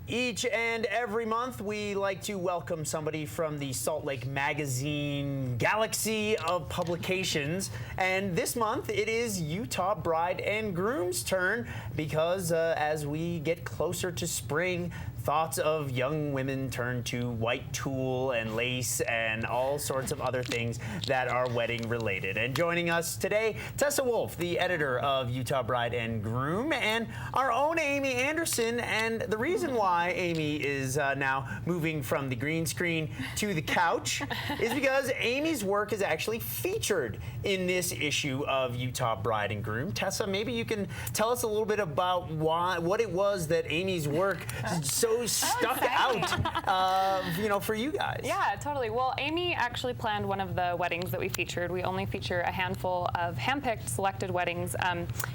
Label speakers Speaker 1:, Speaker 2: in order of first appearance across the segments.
Speaker 1: Each and every month, we like to welcome somebody from the Salt Lake Magazine galaxy of publications. And this month, it is Utah Bride and Groom's turn because as we get closer to spring, thoughts of young women turn to white tulle and lace and all sorts of other things that are wedding related. And joining us today, Tessa Woolf, the editor of Utah Bride and Groom, and our own Amy Anderson. And the reason why Amy is now moving from the green screen to the couch is because Amy's work is actually featured in this issue of Utah Bride and Groom. Tessa, maybe you can tell us a little bit about what it was that Amy's work so stuck out, for you guys.
Speaker 2: Yeah, totally. Well, Amy actually planned one of the weddings that we featured. We only feature a handful of handpicked selected weddings.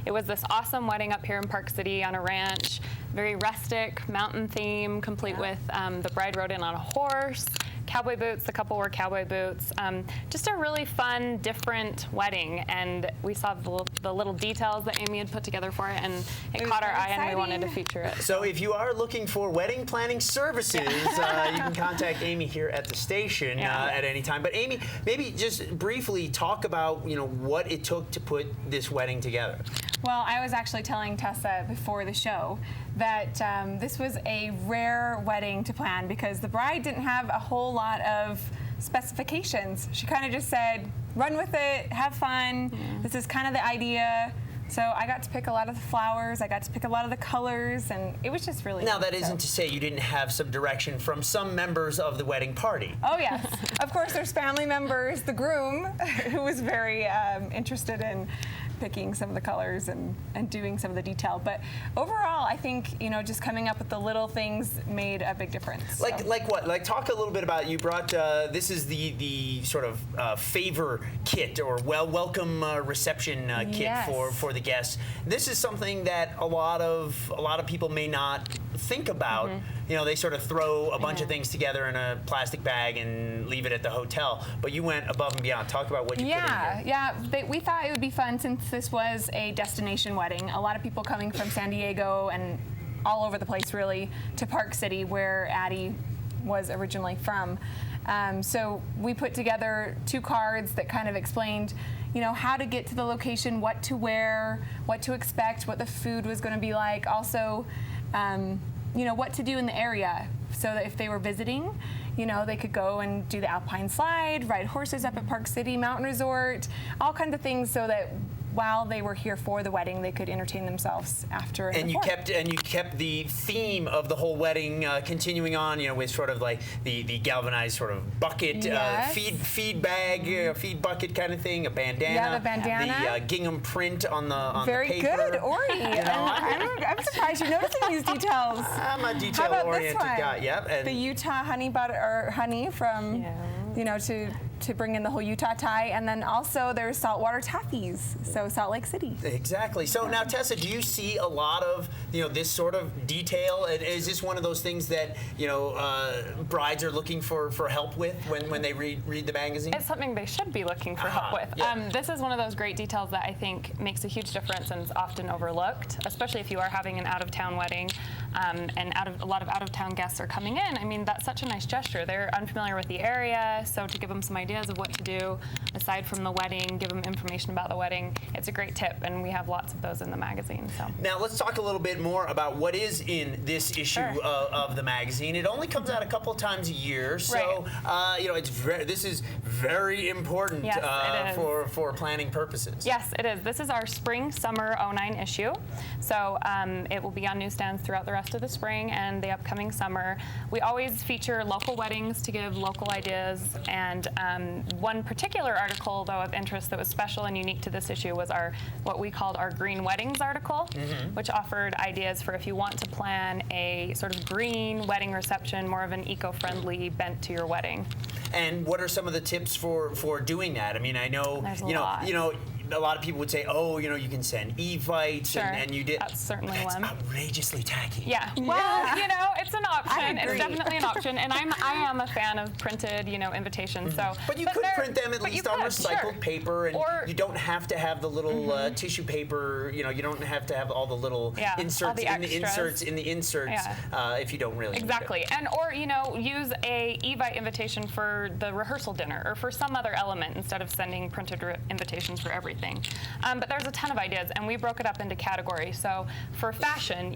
Speaker 2: It was this awesome wedding up here in Park City on a ranch, very rustic, mountain theme, complete with the bride rode in on a horse, cowboy boots, the couple wore cowboy boots. Just a really fun, different wedding, and we saw the little details that Amy had put together for it, and it caught our eye, and we wanted to feature it.
Speaker 1: So if you are looking for wedding planning services, you can contact Amy here at the station at any time. But Amy, maybe just briefly talk about what it took to put this wedding together.
Speaker 3: Well, I was actually telling Tessa before the show that this was a rare wedding to plan because the bride didn't have a whole lot of specifications. She kind of just said, run with it, have fun. This is kind of the idea. So I got to pick a lot of the flowers, I got to pick a lot of the colors, and it was just really
Speaker 1: Now,
Speaker 3: fun,
Speaker 1: that isn't to say you didn't have some direction from some members of the wedding party.
Speaker 3: Oh, yes. Of course, there's family members. The groom, who was very interested in picking some of the colors and doing some of the detail. But overall, I think, just coming up with the little things made a big difference.
Speaker 1: Like what? Like, talk a little bit about, you brought, this is the sort of favor kit or welcome reception kit for the guests. This is something that a lot of people may not think about. They sort of throw a bunch of things together in a plastic bag and leave it at the hotel. But you went above and beyond. Talk about what you put in here.
Speaker 3: Yeah. We thought it would be fun since this was a destination wedding. A lot of people coming from San Diego and all over the place, really, to Park City, where Addie was originally from. So we put together 2 cards that kind of explained how to get to the location, what to wear, what to expect, what the food was going to be like. Also, what to do in the area so that if they were visiting, they could go and do the Alpine Slide, ride horses up at Park City Mountain Resort, all kinds of things so that while they were here for the wedding, they could entertain themselves after and
Speaker 1: you
Speaker 3: before.
Speaker 1: kept the theme of the whole wedding continuing on, with sort of like the galvanized sort of bucket, feed bag, feed bucket kind of thing, a bandana.
Speaker 3: Yeah, the bandana.
Speaker 1: The gingham print on the
Speaker 3: Very
Speaker 1: the paper.
Speaker 3: good, Ori. I'm surprised you're noticing these details.
Speaker 1: I'm a detail-oriented guy. Yep. And
Speaker 3: the Utah honey butter or honey from, to bring in the whole Utah tie, and then also there's saltwater taffies, so Salt Lake City.
Speaker 1: Exactly. So now, Tessa, do you see a lot of this sort of detail? Is this one of those things that brides are looking for help with when they read the magazine?
Speaker 2: It's something they should be looking for help with.
Speaker 1: Yeah.
Speaker 2: This is one of those great details that I think makes a huge difference and is often overlooked, especially if you are having an out-of-town wedding and a lot of out-of-town guests are coming in. I mean, that's such a nice gesture. They're unfamiliar with the area, so to give them some ideas of what to do aside from the wedding, give them information about the wedding, it's a great tip, and we have lots of those in the magazine. So
Speaker 1: now let's talk a little bit more about what is in this issue of the magazine. It only comes out a couple of times a year, so this is very important for planning purposes.
Speaker 2: Yes, it is. This is our spring-summer 09 issue, so it will be on newsstands throughout the rest of the spring and the upcoming summer. We always feature local weddings to give local ideas, and one particular article, though, of interest that was special and unique to this issue was what we called our Green Weddings article, which offered ideas for if you want to plan a sort of green wedding reception, more of an eco-friendly bent to your wedding.
Speaker 1: And what are some of the tips for doing that? I mean, I know a lot of people would say, you can send Evites, and you did.
Speaker 2: That's certainly
Speaker 1: that's
Speaker 2: one.
Speaker 1: outrageously tacky.
Speaker 2: Yeah. Well, it's an option. option. It's definitely an option, and I am a fan of printed, invitations. So,
Speaker 1: but you could print them at least on recycled
Speaker 2: sure.
Speaker 1: paper, and you don't have to have the little tissue paper. You don't have to have all the little inserts in the inserts if you don't really
Speaker 2: exactly.
Speaker 1: need
Speaker 2: And or use a Evite invitation for the rehearsal dinner or for some other element instead of sending printed invitations for everything. But there's a ton of ideas, and we broke it up into categories. So for fashion,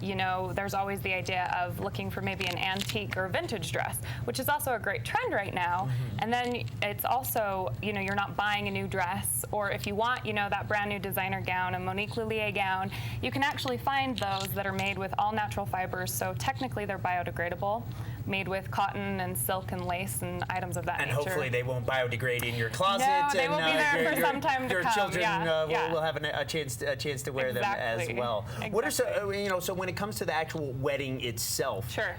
Speaker 2: there's always the idea of looking for maybe an antique or vintage dress, which is also a great trend right now. And then it's also, you're not buying a new dress, or if you want, that brand new designer gown, a Monique Lhuillier gown, you can actually find those that are made with all natural fibers. So technically they're biodegradable, made with cotton and silk and lace and items of that nature.
Speaker 1: And hopefully they won't biodegrade in your closet.
Speaker 2: No, they
Speaker 1: and,
Speaker 2: will be there for some time to
Speaker 1: your
Speaker 2: come.
Speaker 1: children will have a chance to wear them as well.
Speaker 2: Exactly.
Speaker 1: What are some, so when it comes to the actual wedding itself,
Speaker 2: sure.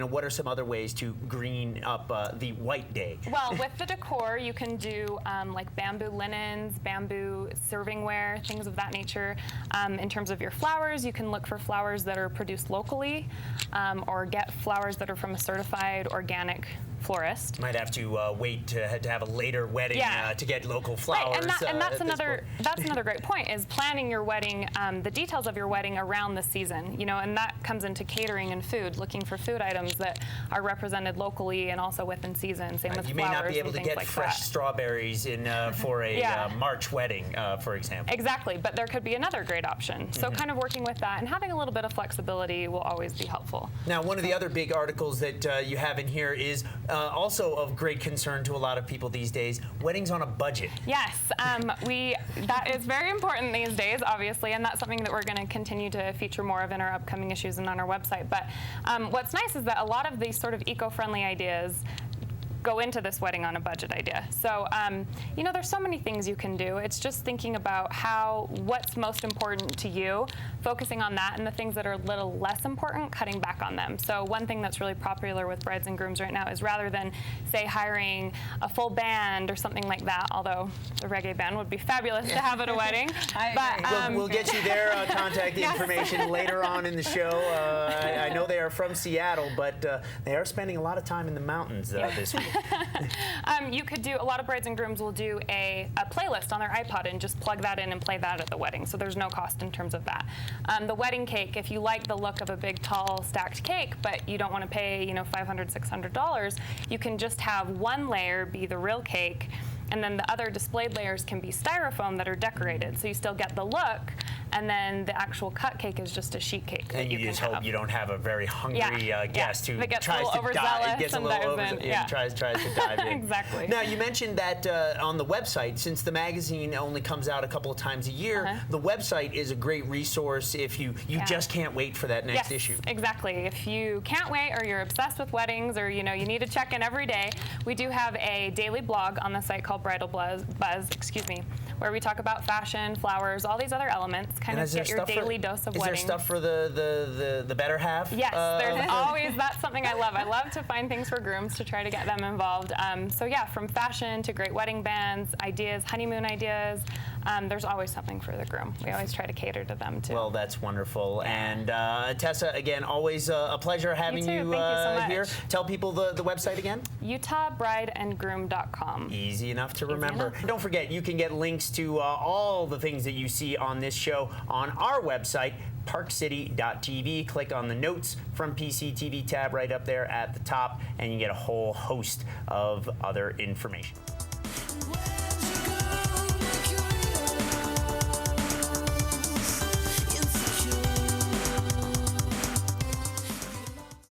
Speaker 1: What are some other ways to green up the white day?
Speaker 2: Well, with the decor, you can do like bamboo linens, bamboo servingware, things of that nature. In terms of your flowers, you can look for flowers that are produced locally, or get flowers that are from a certified organic florist.
Speaker 1: Might have to wait to have a later wedding to get local flowers.
Speaker 2: Right, and that's another great point, is planning your wedding, the details of your wedding around the season, and that comes into catering and food, looking for food items that are represented locally and also within season. Same with
Speaker 1: you
Speaker 2: flowers.
Speaker 1: may not be able to get
Speaker 2: like
Speaker 1: fresh strawberries in for a March wedding, for example.
Speaker 2: Exactly, but there could be another great option. So kind of working with that and having a little bit of flexibility will always be helpful.
Speaker 1: Now, one of the other big articles that you have in here is also of great concern to a lot of people these days, weddings on a budget.
Speaker 2: Yes, that is very important these days, obviously, and that's something that we're going to continue to feature more of in our upcoming issues and on our website. But what's nice is that a lot of these sort of eco-friendly ideas go into this wedding on a budget idea. So, there's so many things you can do. It's just thinking about what's most important to you, focusing on that, and the things that are a little less important, cutting back on them. So one thing that's really popular with brides and grooms right now is, rather than, say, hiring a full band or something like that, although the reggae band would be fabulous to have at a wedding.
Speaker 1: We'll get you their contact information later on in the show. I know they are from Seattle, but they are spending a lot of time in the mountains this week.
Speaker 2: You could do, a lot of brides and grooms will do a playlist on their iPod and just plug that in and play that at the wedding, so there's no cost in terms of that. The wedding cake, if you like the look of a big, tall, stacked cake, but you don't want to pay, $500, $600, you can just have one layer be the real cake, and then the other displayed layers can be styrofoam that are decorated, so you still get the look, and then the actual cut cake is just a sheet cake.
Speaker 1: And you just hope you don't have a very hungry guest who
Speaker 2: that
Speaker 1: tries to dive, gets a little overzealous and tries to dive in.
Speaker 2: Exactly.
Speaker 1: Now, you mentioned that on the website, since the magazine only comes out a couple of times a year, the website is a great resource if you just can't wait for that next issue.
Speaker 2: Exactly. If you can't wait, or you're obsessed with weddings, or you need to check in every day, we do have a daily blog on the site called Bridal Buzz, where we talk about fashion, flowers, all these other elements, kind of get your daily dose of weddings.
Speaker 1: Is there stuff for the better half?
Speaker 2: Yes, there's always, that's something I love. I love to find things for grooms to try to get them involved. So yeah, from fashion to great wedding bands, ideas, honeymoon ideas, there's always something for the groom. We always try to cater to them too.
Speaker 1: Well, that's wonderful. And Tessa, again, always a pleasure having you,
Speaker 2: Thank you so much.
Speaker 1: here. Tell people the website again.
Speaker 2: UtahBrideandGroom.com.
Speaker 1: Easy enough to remember. Don't forget, you can get links to all the things that you see on this show on our website, parkcity.tv. Click on the notes from PCTV tab right up there at the top, and you get a whole host of other information.